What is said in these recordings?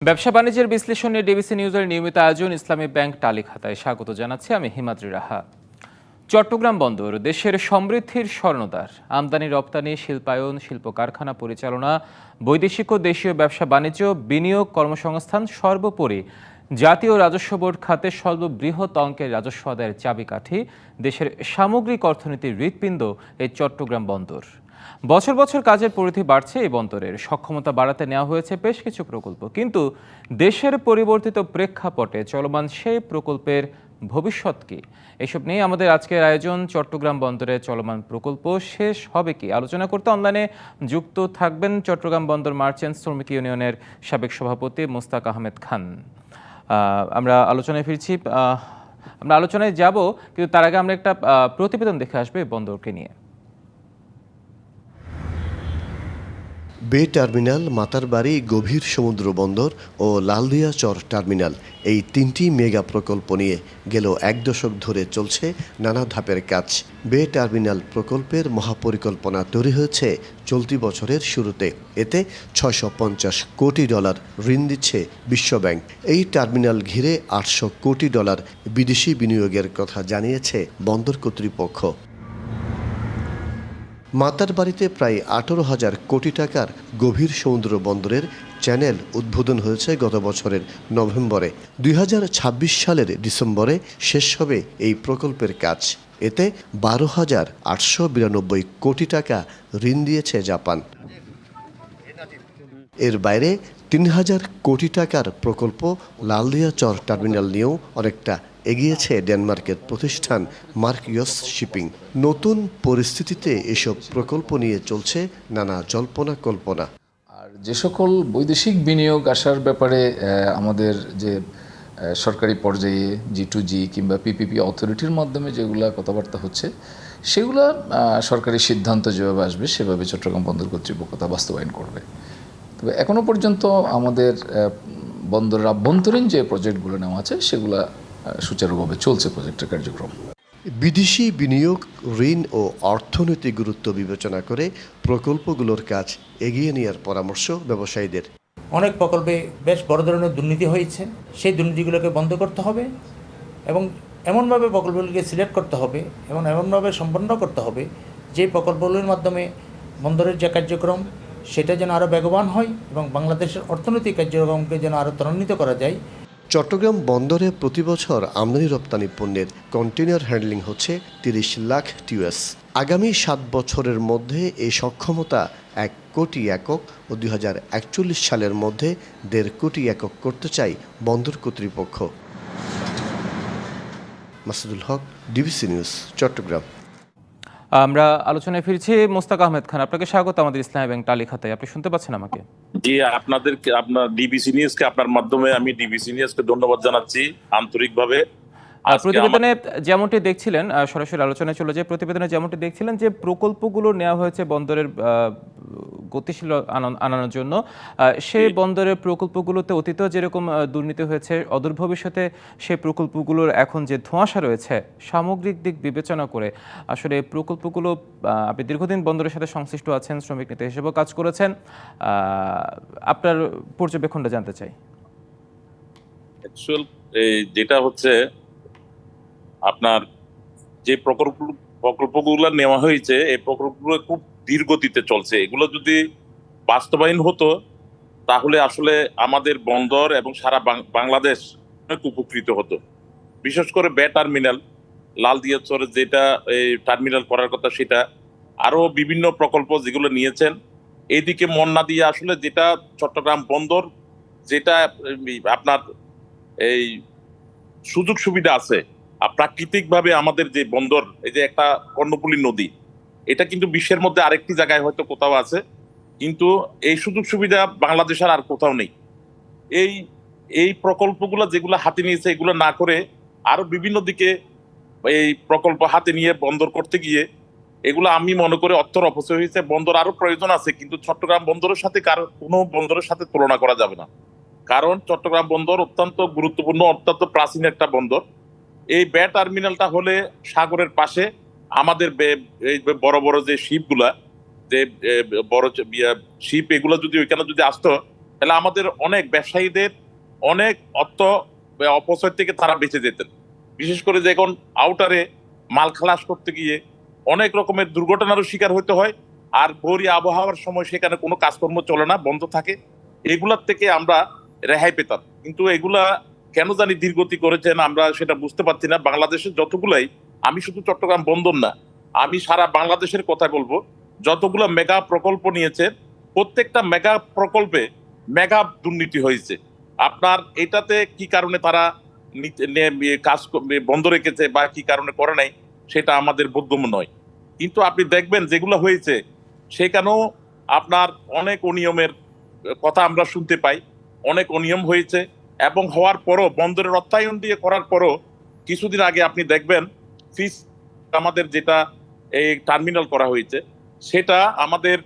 ব্যবসা বাণিজ্যের বিশ্লেষণ নিয়ে ডিবিসি নিউজের নিয়মিত আয়োজন ইসলামী ব্যাংক টালি খাতায় স্বাগত জানাচ্ছি আমি হিমাদ্রি রাহা। চট্টগ্রাম বন্দর দেশের সমৃদ্ধির স্বর্ণদ্বার। আমদানি রপ্তানি, শিল্পায়ন, শিল্প কারখানা পরিচালনা, বৈদেশিক ও দেশীয় ব্যবসা বাণিজ্য, বিনিয়োগ, কর্মসংস্থান সর্বোপরি জাতীয় রাজস্ব বোর্ড খাতে সর্ববৃহৎ অঙ্কের রাজস্ব আদায়ের চাবিকাঠি, দেশের সামগ্রিক অর্থনীতির হৃৎপিণ্ড এই চট্টগ্রাম বন্দর। বছর বছর কাজের পরিধি বাড়ছে এই বন্দরের, সক্ষমতা বাড়াতে নেওয়া হয়েছে বেশ কিছু প্রকল্প, কিন্তু দেশের পরিবর্তিত প্রেক্ষাপটে চলমান সেই প্রকল্পের ভবিষ্যৎ কি? এসব নিয়ে আমাদের আজকের আয়োজন। চট্টগ্রাম বন্দরে চলমান প্রকল্প শেষ হবে কি? আলোচনা করতে অনলাইনে যুক্ত থাকবেন চট্টগ্রাম বন্দর মার্চেন্ট শ্রমিক ইউনিয়নের সাবেক সভাপতি মোস্তাক আহমেদ খান। আমরা আলোচনায় ফিরছি, আমরা আলোচনায় যাব, কিন্তু তার আগে আমরা একটা প্রতিবেদন দেখে আসবো এই বন্দরকে নিয়ে। বে টার্মিনাল, মাতারবাড়ি গভীর সমুদ্র বন্দর ও লালদিয়া চর টার্মিনাল, এই তিনটি মেগা প্রকল্প নিয়ে গেল এক দশক ধরে চলছে নানা ধাপের কাজ। বে টার্মিনাল প্রকল্পের মহাপরিকল্পনা তৈরি হয়েছে চলতি বছরের শুরুতে। এতে $650 কোটি ঋণ দিচ্ছে বিশ্বব্যাংক। এই টার্মিনাল ঘিরে $800 কোটি বিদেশি বিনিয়োগের কথা জানিয়েছে বন্দর কর্তৃপক্ষ। মাতারবাড়িতে প্রায় 18,000 কোটি টাকার গভীর সমুদ্র বন্দরের চ্যানেল উদ্বোধন হয়েছে গত বছরের নভেম্বরে। 2026 সালের ডিসেম্বরে শেষ হবে এই প্রকল্পের কাজ। এতে 12,892 কোটি টাকা ঋণ দিয়েছে জাপান। এর বাইরে 3,000 কোটি টাকার প্রকল্প লালদিয়া চর টার্মিনাল নিয়েও অনেকটা এগিয়েছে ডেনমার্কের প্রতিষ্ঠান মার্কিয়স শিপিং। নতুন পরিস্থিতিতে এসব প্রকল্প নিয়ে চলছে নানা জল্পনা কল্পনা। আর যে সকল বৈদেশিক বিনিয়োগ আসার ব্যাপারে আমাদের যে সরকারি পর্যায়ে G2G কিংবা PPP অথরিটির মাধ্যমে যেগুলো কথাবার্তা হচ্ছে, সেগুলো সরকারি সিদ্ধান্ত যেভাবে আসবে সেভাবে চট্টগ্রাম বন্দর কর্তৃপক্ষ তা বাস্তবায়ন করবে। তবে এখনও পর্যন্ত আমাদের বন্দরের আভ্যন্তরীণ যে প্রজেক্টগুলো নেওয়া আছে সেগুলো সুচারুভাবে চলছে প্রজেক্টের কার্যক্রম। বিদেশি বিনিয়োগ, ঋণ ও অর্থনৈতিক গুরুত্ব বিবেচনা করে প্রকল্পগুলোর কাজ এগিয়ে নেওয়ার পরামর্শ ব্যবসায়ীদের। অনেক প্রকল্পে বেশ বড় ধরনের দুর্নীতি হয়েছে, সেই দুর্নীতিগুলোকে বন্ধ করতে হবে এবং এমনভাবে প্রকল্পগুলিকে সিলেক্ট করতে হবে এবং এমনভাবে সম্পন্ন করতে হবে যে প্রকল্পগুলির মাধ্যমে বন্দরের যে কার্যক্রম সেটা যেন আরও বেগবান হয় এবং বাংলাদেশের অর্থনৈতিক কার্যক্রমকে যেন আরও ত্বরান্বিত করা যায়। চট্টগ্রাম বন্দরে প্রতি বছর আমদানি রপ্তানি পণ্যের কন্টেইনার হ্যান্ডলিং হচ্ছে 30 লাখ TEU। আগামী 7 বছরের মধ্যে এই সক্ষমতা 1 কোটি একক ও 2041 সালের মধ্যে 1.5 কোটি একক করতে চাই বন্দর কর্তৃপক্ষ। মাসুদুল হক, ডিবিসি নিউজ, চট্টগ্রাম। আমরা আলোচনায় ফিরছি। মোস্তাক আহমেদ খান, আপনাকে স্বাগত আমাদের ইসলামী ব্যাংক টালি খাতায়। আপনি শুনতে পাচ্ছেন আমাকে? জি, আপনার ডিবিসি নিউজকে, আপনার মাধ্যমে আমি ডিবিসি নিউজকে ধন্যবাদ জানাচ্ছি আন্তরিকভাবে। প্রতিবেদনে যেমনটি দেখছিলেন, সরাসরি আলোচনায় চলে যায়। প্রতিবেদনে যেমনটি দেখছিলেন যে প্রকল্পগুলো নেওয়া হয়েছে বন্দরের গতিশীল আনানোর জন্য, সেই বন্দরের প্রকল্পগুলোতে অতীতেও যেরকম দুর্নীতি হয়েছে, অদূর ভবিষ্যতে সেই প্রকল্পগুলোর এখন যে ধোঁয়াশা রয়েছে, সামগ্রিক দিক বিবেচনা করে আসলে প্রকল্পগুলো, আপনি দীর্ঘদিন বন্দরের সাথে সংশ্লিষ্ট আছেন, শ্রমিক নেতা হিসেবেও কাজ করেছেন, আপনার পর্যবেক্ষণটা জানতে চাই। যেটা হচ্ছে আপনার যে প্রকল্পগুলো নেওয়া হয়েছে, এই প্রকল্পগুলো খুব ধীর গতিতে চলছে। এগুলো যদি বাস্তবায়ন হতো তাহলে আসলে আমাদের বন্দর এবং সারা বাংলাদেশ অনেক উপকৃত হতো। বিশেষ করে বে টার্মিনাল, লালদিয়া চরে যেটা এই টার্মিনাল করার কথা, সেটা আরো বিভিন্ন প্রকল্প যেগুলো নিয়েছেন, এইদিকে মন না দিয়ে আসলে যেটা চট্টগ্রাম বন্দর, যেটা আপনার এই সুযোগ সুবিধা আছে, প্রাকৃতিক ভাবে আমাদের যে বন্দর, এই যে একটা কর্ণফুলী নদী, এটা কিন্তু বিশ্বের মধ্যে আরেকটি জায়গায় হয়তো কোথাও আছে, কিন্তু এই সুযোগ সুবিধা বাংলাদেশের আর কোথাও নেই। এই প্রকল্পগুলো যেগুলো হাতে নিয়েছে, এগুলো না করে আরো বিভিন্ন দিকে এই প্রকল্প হাতে নিয়ে বন্দর করতে গিয়ে এগুলো আমি মনে করি অর্থের অপচয় হয়েছে। বন্দর আরো প্রয়োজন আছে, কিন্তু চট্টগ্রাম বন্দরের সাথে কোনো বন্দরের সাথে তুলনা করা যাবে না। কারণ চট্টগ্রাম বন্দর অত্যন্ত গুরুত্বপূর্ণ, অত্যন্ত প্রাচীন একটা বন্দর। এই বে টার্মিনালটা হলে সাগরের পাশে আমাদের এই বড় বড় যে শিপগুলা, যে বড় শিপ, এগুলো যদি ওইখানে যদি আসতো, তাহলে আমাদের অনেক ব্যবসায়ীদের অনেক অর্থ অপচয় থেকে তারা বেঁচে যেতেন। বিশেষ করে যে এখন আউটারে মাল খালাস করতে গিয়ে অনেক রকমের দুর্ঘটনারও শিকার হতে হয়, আর ভোরি আবহাওয়ার সময় সেখানে কোনো কাজকর্ম চলে না, বন্ধ থাকে। এগুলার থেকে আমরা রেহাই পেতাম, কিন্তু এগুলা কেন জানি ধীরগতি করেছেন, আমরা সেটা বুঝতে পারছি না। বাংলাদেশের যতগুলাই, আমি শুধু চট্টগ্রাম বন্দর না, আমি সারা বাংলাদেশের কথা বলবো, যতগুলো মেগা প্রকল্প নিয়েছে প্রত্যেকটা মেগা প্রকল্পে মেগা দুর্নীতি হয়েছে। আপনার এটাতে কি কারণে তারা কাজ বন্ধ রেখেছে বা কি কারণে করে নাই সেটা আমাদের বোধগম্য নয়। কিন্তু আপনি দেখবেন যেগুলো হয়েছে সেখানেও আপনার অনেক অনিয়মের কথা আমরা শুনতে পাই, অনেক অনিয়ম হয়েছে। এবং হওয়ার পরও, বন্দরের অর্থায়ন দিয়ে করার পরও, কিছুদিন আগে আপনি দেখবেন ফিস আমাদের যেটা এই টার্মিনাল করা হয়েছে, সেটা আমাদের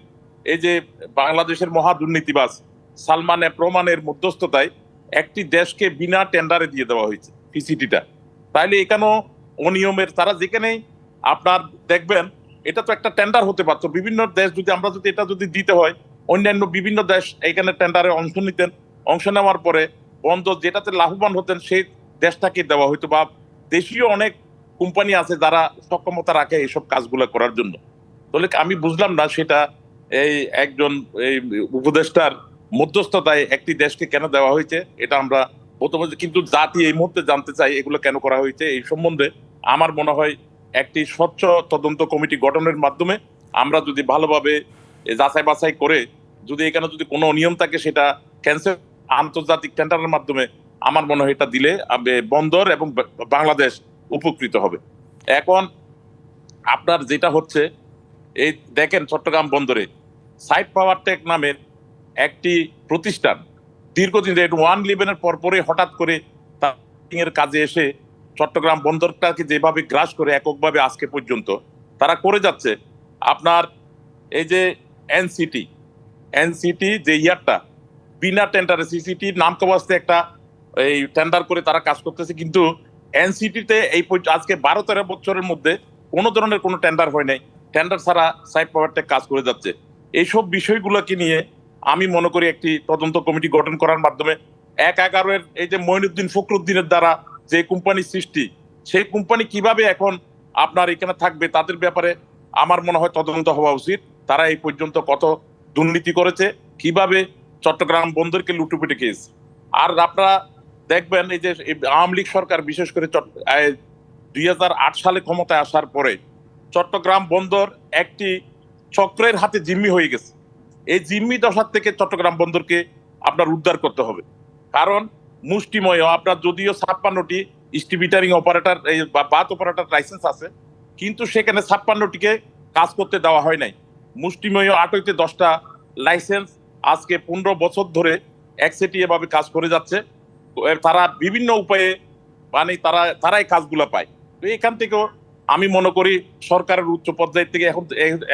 এই যে বাংলাদেশের মহা দুর্নীতিবাজ সালমান এফ রহমানের মধ্যস্থতায় একটি দেশকে বিনা টেন্ডারে দিয়ে দেওয়া হয়েছে পিসিটিটা। তাইলে এখানেও অনিয়মের, তারা যেখানেই আপনার দেখবেন, এটা তো একটা টেন্ডার হতে পারতো। বিভিন্ন দেশ যদি আমরা যদি এটা যদি দিতে হয়, অন্যান্য বিভিন্ন দেশ এখানে টেন্ডারে অংশ নিতেন, অংশ নেওয়ার পরে বন্দর যেটাতে লাভবান হতেন সেই দেশটাকে দেওয়া হইতো, বা দেশীয় অনেক কোম্পানি আছে যারা সক্ষমতা রাখে এইসব কাজগুলো করার জন্য। তাহলে আমি বুঝলাম না সেটা এই একজন এই উপদেষ্টার মধ্যস্থতায় একটি দেশকে কেন দেওয়া হয়েছে, এটা আমরা প্রথমে। কিন্তু জাতি এই মুহূর্তে জানতে চাই এগুলো কেন করা হয়েছে। এই সম্বন্ধে আমার মনে হয় একটি স্বচ্ছ তদন্ত কমিটি গঠনের মাধ্যমে আমরা যদি ভালোভাবে যাচাই বাছাই করে, যদি এখানে যদি কোনো অনিয়ম থাকে সেটা ক্যান্সেল আন্তর্জাতিক টেন্ডারের মাধ্যমে, আমার মনে হয় এটা দিলে বন্দর এবং বাংলাদেশ উপকৃত হবে। এখন আপনার যেটা হচ্ছে, এই দেখেন চট্টগ্রাম বন্দরে সাইড পাওয়ার টেক নামের একটি প্রতিষ্ঠান দীর্ঘদিন ওয়ান ইলেভেনের পরপরই হঠাৎ করে এর কাজে এসে চট্টগ্রাম বন্দরটাকে যেভাবে গ্রাস করে এককভাবে আজকে পর্যন্ত তারা করে যাচ্ছে। আপনার এই যে এনসিটি যে ইয়ারটা বিনা টেন্ডারে, সিসিটি নাম কবাস্তে একটা এই টেন্ডার করে তারা কাজ করতেছে, কিন্তু এনসিটিতে এই আজকে 12-13 বছরের মধ্যে কোনো ধরনের কোনো টেন্ডার হয় নাই, টেন্ডার ছাড়া সাইড পাওয়ার টেক কাজ করে যাচ্ছে। এইসব বিষয়গুলোকে নিয়ে আমি মনে করি একটি তদন্ত কমিটি গঠন করার মাধ্যমে 1/11-এর এই যে মঈনুদ্দিন ফখরুদ্দিনের দ্বারা যে কোম্পানির সৃষ্টি, সেই কোম্পানি কিভাবে এখন আপনার এখানে থাকবে তাদের ব্যাপারে আমার মনে হয় তদন্ত হওয়া উচিত। তারা এই পর্যন্ত কত দুর্নীতি করেছে, কিভাবে চট্টগ্রাম বন্দরকে লুটুপুটে খেয়েছে। আর আপনারা দেখবেন এই যে আওয়ামী লীগ সরকার বিশেষ করে 2008 সালে ক্ষমতায় আসার পরে চট্টগ্রাম বন্দর একটি চক্রের হাতে জিম্মি হয়ে গেছে। এই জিম্মি দশার থেকে চট্টগ্রাম বন্দরকে আপনার উদ্ধার করতে হবে। কারণ মুষ্টিময়, আপনার যদিও 56টি স্টিবিটারিং অপারেটর বা বাথ অপারেটর লাইসেন্স আছে, কিন্তু সেখানে 56টিকে কাজ করতে দেওয়া হয় নাই। মুষ্টিময় 8-10টা লাইসেন্স আজকে 15 বছর ধরে একসেটি এভাবে কাজ করে যাচ্ছে। তারা বিভিন্ন উপায়ে মানে তারাই কাজগুলো পায়। তো এখান থেকেও আমি মনে করি সরকারের উচ্চ পর্যায় থেকে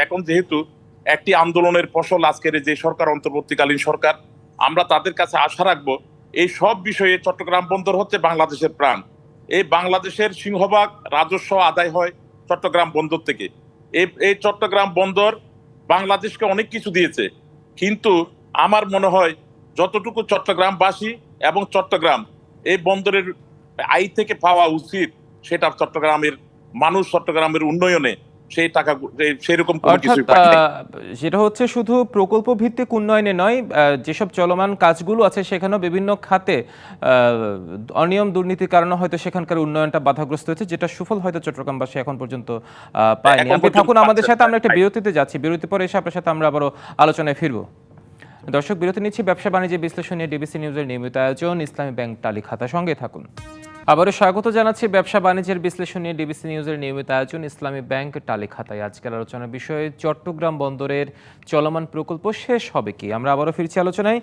এখন যেহেতু একটি আন্দোলনের ফসল আজকের যে সরকার, অন্তর্বর্তীকালীন সরকার, আমরা তাদের কাছে আশা রাখবো এই সব বিষয়ে চট্টগ্রাম বন্দর হচ্ছে বাংলাদেশের প্রাণ। এই বাংলাদেশের সিংহভাগ রাজস্ব আদায় হয় চট্টগ্রাম বন্দর থেকে। এই চট্টগ্রাম বন্দর বাংলাদেশকে অনেক কিছু দিয়েছে, কিন্তু আমার মনে হয় যতটুকু চট্টগ্রামবাসী এবং চট্টগ্রাম এই বন্দরের আয় থেকে পাওয়া উচিত, সেটা চট্টগ্রামের মানুষ চট্টগ্রামের উন্নয়নে সেই টাকা সেরকম কোনো কিছু পায় না। যেটা হচ্ছে শুধু প্রকল্প ভিত্তিক উন্নয়নে নয়, যেসব চলমান কাজগুলো আছে সেখানেও বিভিন্ন খাতে অনিয়ম দুর্নীতির কারণে হয়তো সেখানকার উন্নয়নটা বাধাগ্রস্ত হয়েছে, যেটা সুফল হয়তো চট্টগ্রামবাসী এখন পর্যন্ত পায়নি। আপনি থাকুন আমাদের সাথে, আমরা একটা বিরতিতে যাচ্ছি, বিরতি পরে এসে আপনার সাথে আমরা আবারও আলোচনায় ফিরবো। দর্শক, বিরতি নিচ্ছি। ব্যবসা বাণিজ্য বিশ্লেষণ নিয়ে ডিবিসি নিউজের নিয়মিত আয়োজন ইসলামী ব্যাংক টালি খাতা, সঙ্গে থাকুন। আবারও স্বাগত জানাচ্ছি ব্যবসা বাণিজ্যের বিশ্লেষণ নিয়ে ডিবিসি নিউজের নিয়মিত আয়োজন ইসলামী ব্যাংক টালি খাতায়। আজকের আলোচনার বিষয়ে চট্টগ্রাম বন্দরের চলমান প্রকল্প শেষ হবে কি। আমরা আবারও ফিরছি আলোচনায়।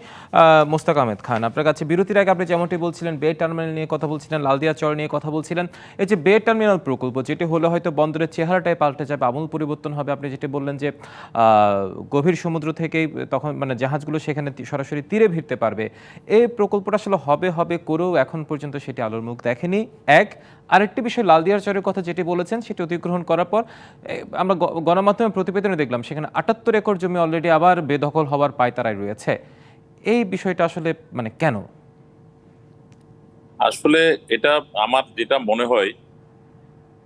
মোস্তাক আহমেদ খান, আপনার কাছে বিরতির আগে আপনি যেমনটি বলছিলেন বে টার্মিনাল নিয়ে কথা বলছিলেন, লালদিয়া চর নিয়ে কথা বলছিলেন। এই যে বে টার্মিনাল প্রকল্প, যেটি হলে হয়তো বন্দরের চেহারাটাই পাল্টে যাবে, আমূল পরিবর্তন হবে। আপনি যেটি বললেন যে গভীর সমুদ্র থেকেই তখন মানে জাহাজগুলো সেখানে সরাসরি তীরে ভিড়তে পারবে। এই প্রকল্পটা আসলে হবে করেও এখন পর্যন্ত সেটি আলোর মুখ দেখেনি। আরেকটি বিষয়, লালদিয়ার চরের কথা যেটি বলেছেন, সেটি অধিগ্রহণ করার পর আমরা গণমাধ্যমে প্রতিবেদনে দেখলাম সেখানে 78 একর জমি অলরেডি আবার বেদখল হওয়ার পায়তারায় রয়েছে। এই বিষয়টা আসলে মানে কেন? আসলে এটা আমার যেটা মনে হয়,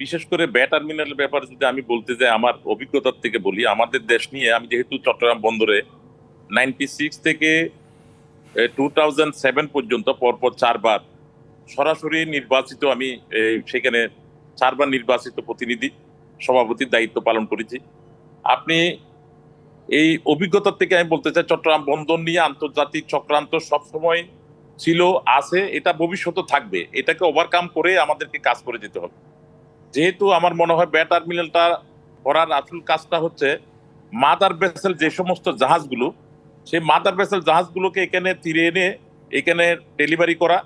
বিশেষ করে বে টার্মিনালের ব্যাপারে যদি আমি বলতে যাই, আমার অভিজ্ঞতার থেকে বলি, আমাদের দেশ নিয়ে আমি যেহেতু চট্টগ্রাম বন্দরে 96 থেকে 2007 পর্যন্ত পরপর 4 বার সরাসরি নির্বাচিত, আমি সেখানে 4 বার নির্বাচিত প্রতিনিধি সভাপতির দায়িত্ব পালন করেছি। আপনি এই অভিজ্ঞতার থেকে আমি বলতে চাই, চট্টগ্রাম বন্দর নিয়ে আন্তর্জাতিক চক্রান্ত সবসময় ছিল, আছে, এটা ভবিষ্যতে থাকবে। এটাকে ওভারকাম করে আমাদেরকে কাজ করে যেতে হবে। যেহেতু আমার মনে হয় বে টার্মিনালটা করার আসল কাজটা হচ্ছে মাদার ভেসেল যে সমস্ত জাহাজগুলো, সেই মাদার ভেসেল জাহাজগুলোকে এখানে তীরে এনে এখানে ডেলিভারি করা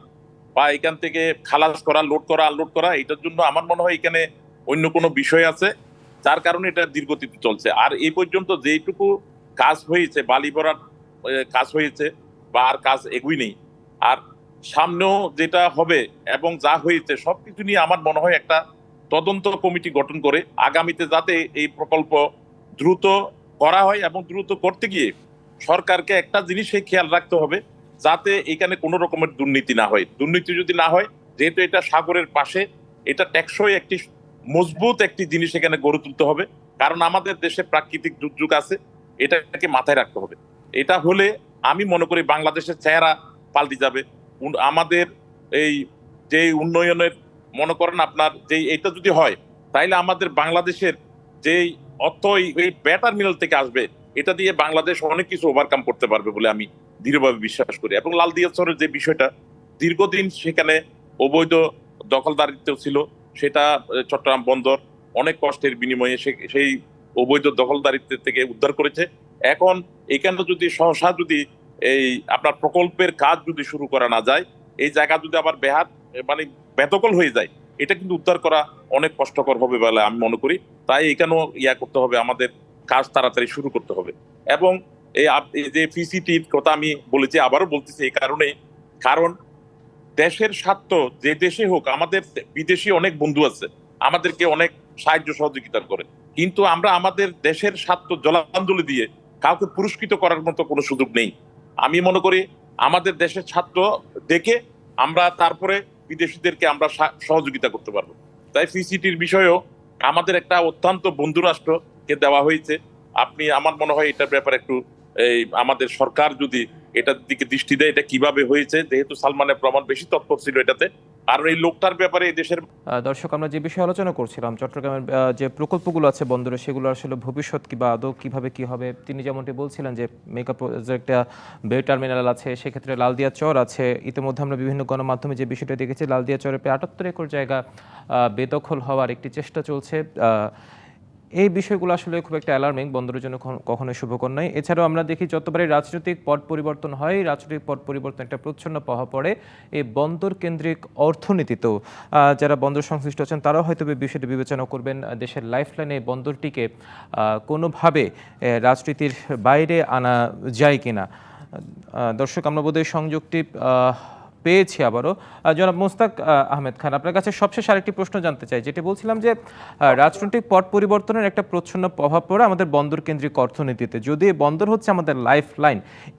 বা এখান থেকে খালাস করা, লোড করা, আনলোড করা, এটার জন্য আমার মনে হয় এখানে অন্য কোনো বিষয় আছে, যার কারণে এটা দীর্ঘতিতে চলছে। আর এই পর্যন্ত যেটুকু কাজ হয়েছে, বালি ভরার কাজ হয়েছে, বা আর কাজ এগুই নেই। আর সামনেও যেটা হবে এবং যা হয়েছে সবকিছু নিয়ে আমার মনে হয় একটা তদন্ত কমিটি গঠন করে আগামীতে যাতে এই প্রকল্প দ্রুত করা হয়, এবং দ্রুত করতে গিয়ে সরকারকে একটা জিনিসই খেয়াল রাখতে হবে, যাতে এখানে কোনো রকমের দুর্নীতি না হয়। দুর্নীতি যদি না হয়, যেহেতু এটা সাগরের পাশে, এটা টেকসই একটি মজবুত একটি জিনিস এখানে গড়ে তুলতে হবে। কারণ আমাদের দেশে প্রাকৃতিক দুর্যোগ আছে, এটাকে মাথায় রাখতে হবে। এটা হলে আমি মনে করি বাংলাদেশের চেহারা পাল্টে যাবে। আমাদের এই যে উন্নয়নের, মনে করেন আপনার যে এটা যদি হয়, তাইলে আমাদের বাংলাদেশের যেই অর্থ এই বে টার্মিনাল থেকে আসবে, এটা দিয়ে বাংলাদেশ অনেক কিছু ওভারকাম করতে পারবে বলে আমি দৃঢ়ভাবে বিশ্বাস করি। এবং লালদিয়া চরের যে বিষয়টা, দীর্ঘদিন সেখানে অবৈধ দখলদারিত্ব ছিল, সেটা চট্টগ্রাম বন্দর অনেক কষ্টের বিনিময়ে সেই অবৈধ দখলদারিত্বের থেকে উদ্ধার করেছে। এখন এখানে যদি সহসা যদি এই আপনার প্রকল্পের কাজ যদি শুরু করা না যায়, এই জায়গা যদি আবার মানে বেদখল হয়ে যায়, এটা কিন্তু উদ্ধার করা অনেক কষ্টকর হবে বলে আমি মনে করি। তাই এখানেও করতে হবে, আমাদের কাজ তাড়াতাড়ি শুরু করতে হবে। এবং এই যে পিসিটির কথা আমি বলেছি, আবারও বলতেছি এই কারণে, কারণ দেশের স্বার্থ যে দেশে হোক, আমাদের বিদেশি অনেক বন্ধু আছে, আমাদেরকে অনেক সাহায্য সহযোগিতা করে, কিন্তু আমরা আমাদের দেশের স্বার্থ জলাঞ্জলি দিয়ে কাউকে পুরস্কৃত করার মতো কোনো সুযোগ নেই। আমি মনে করি আমাদের দেশের স্বার্থ দেখে আমরা তারপরে বিদেশিদেরকে আমরা সহযোগিতা করতে পারবো। তাই পিসিটির বিষয়েও আমাদের একটা অত্যন্ত বন্ধু রাষ্ট্রকে দেওয়া হয়েছে। আমার মনে হয় এটার ব্যাপারে একটু আমাদের সরকার যদি এটার দিকে দৃষ্টি দেয়, এটা কিভাবে হয়েছে, যেহেতু সালমানের প্রমাণ বেশি তৎপর ছিল এটাতে, আর এই লোকটার ব্যাপারে এই দেশের। দর্শক, আমরা যে বিষয়ে আলোচনা করছিলাম, চট্টগ্রামের যে প্রকল্পগুলো আছে বন্দরে, সেগুলো আসলে ভবিষ্যৎ কিংবা আদৌ কিভাবে কি হবে, তিনি যেমনটি বলছিলেন যে মেগা প্রজেক্টটা বে টার্মিনাল আছে, সেক্ষেত্রে লালদিয়া চর আছে। ইতিমধ্যে আমরা বিভিন্ন গণমাধ্যমে যে বিষয়টা দেখেছি, লালদিয়া চরে প্রায় 78 একর জায়গা বেদখল হওয়ার একটি চেষ্টা চলছে। এই বিষয়গুলো আসলে খুব একটা অ্যালার্মিং, বন্দরের জন্য কখনোই শুভকর নয়। এছাড়াও আমরা দেখি যতবারই রাজনৈতিক পট পরিবর্তন হয়, রাজনৈতিক পট পরিবর্তন একটা প্রচ্ছন্ন প্রভাব পড়ে এই বন্দর কেন্দ্রিক অর্থনীতিতেও। যারা বন্দর সংশ্লিষ্ট আছেন তারাও হয়তো বিষয়টি বিবেচনা করবেন, দেশের লাইফলাইনে বন্দরটিকে কোনোভাবে রাজনীতির বাইরে আনা যায় কিনা। দর্শক, আমরা বোধহয় সংযোগটি পেয়েছি আবারও। জনাব মোস্তাক আহমেদ খান, আপনার কাছে সবশেষ আরেকটি প্রশ্ন জানতে চাই, যেটি বলছিলাম যে রাজনৈতিক পট পরিবর্তনের একটা প্রচ্ছন্ন প্রভাব পড়ে আমাদের বন্দর কেন্দ্রিক অর্থনীতিতে। যদি বন্দর হচ্ছে আমাদের লাইফ লাইন,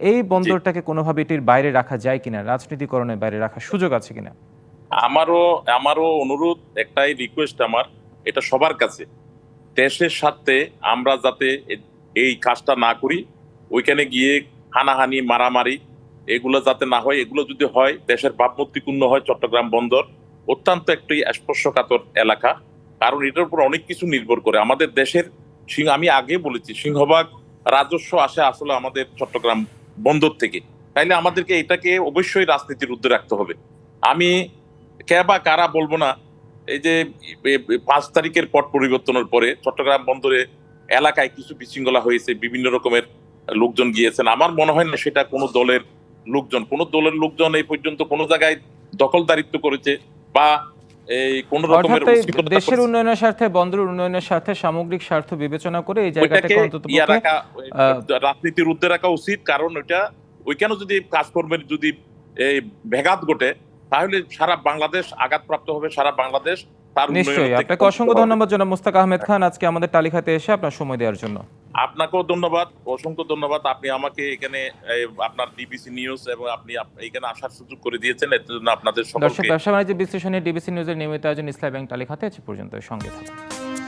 এই বন্দরটাকে কোনোভাবে এটির বাইরে রাখা যায় কিনা, রাজনীতিকরণের বাইরে রাখার সুযোগ আছে কিনা? আমারও অনুরোধ, একটাই রিকোয়েস্ট আমার, এটা সবার কাছে, দেশের স্বার্থে আমরা যাতে এই কাজটা না করি, ওইখানে গিয়ে হানাহানি, মারামারি এগুলো যাতে না হয়। এগুলো যদি হয়, দেশের ভাবমূর্তি ক্ষুণ্ণ হয়। চট্টগ্রাম বন্দর অত্যন্ত একটি স্পর্শকাতর এলাকা, কারণ এটার উপর অনেক কিছু নির্ভর করে আমাদের দেশের। আমি আগে বলেছি, সিংহভাগ রাজস্ব আসে আসলে আমাদের চট্টগ্রাম বন্দর থেকে। তাইলে আমাদেরকে এটাকে অবশ্যই রাজনীতির ঊর্ধ্বে রাখতে হবে। আমি কে বা কারা বলবো না, এই যে 5 তারিখের পট পরিবর্তনের পরে চট্টগ্রাম বন্দরে এলাকায় কিছু বিশৃঙ্খলা হয়েছে, বিভিন্ন রকমের লোকজন গিয়েছেন। আমার মনে হয় না সেটা কোনো দলের লোকজন এই পর্যন্ত কোনো জায়গায় দখলদারিত্ব করেছে বা এই কোন রকমের দেশের উন্নয়নের স্বার্থে, বন্দর উন্নয়নের স্বার্থে, সামগ্রিক স্বার্থ বিবেচনা করে এই জায়গাটাকে অন্ততপক্ষে রাজনীতির ঊর্ধ্বে রাখা উচিত। কারণ ওইখানে যদি কাজকর্মের যদি এই ব্যাঘাত ঘটে, তাহলে সারা বাংলাদেশ আঘাতপ্রাপ্ত হবে, সারা বাংলাদেশ তার নিশ্চয়ই, উন্নয়নের দিকে আপনাকে অসংখ্য ধন্যবাদ জনাব মুস্তাক আহমেদ খান আজকে আমাদের টালিখাতে এসে আপনার সময় দেওয়ার জন্য। আপনাকেও ধন্যবাদ, অসংখ্য ধন্যবাদ। আপনি আমাকে এখানে আপনার ডিবিসি নিউজ এবং আপনি এখানে আসার সুযোগ করে দিয়েছেন, এর জন্য আপনাদের দর্শক, সকলকে ব্যবসা বাণিজ্য বিশ্লেষণে ডিবিসি নিউজের নিয়মিত আয়োজন ইসলামী ব্যাংক টালিখাতে আজ পর্যন্ত সঙ্গে থাকুন।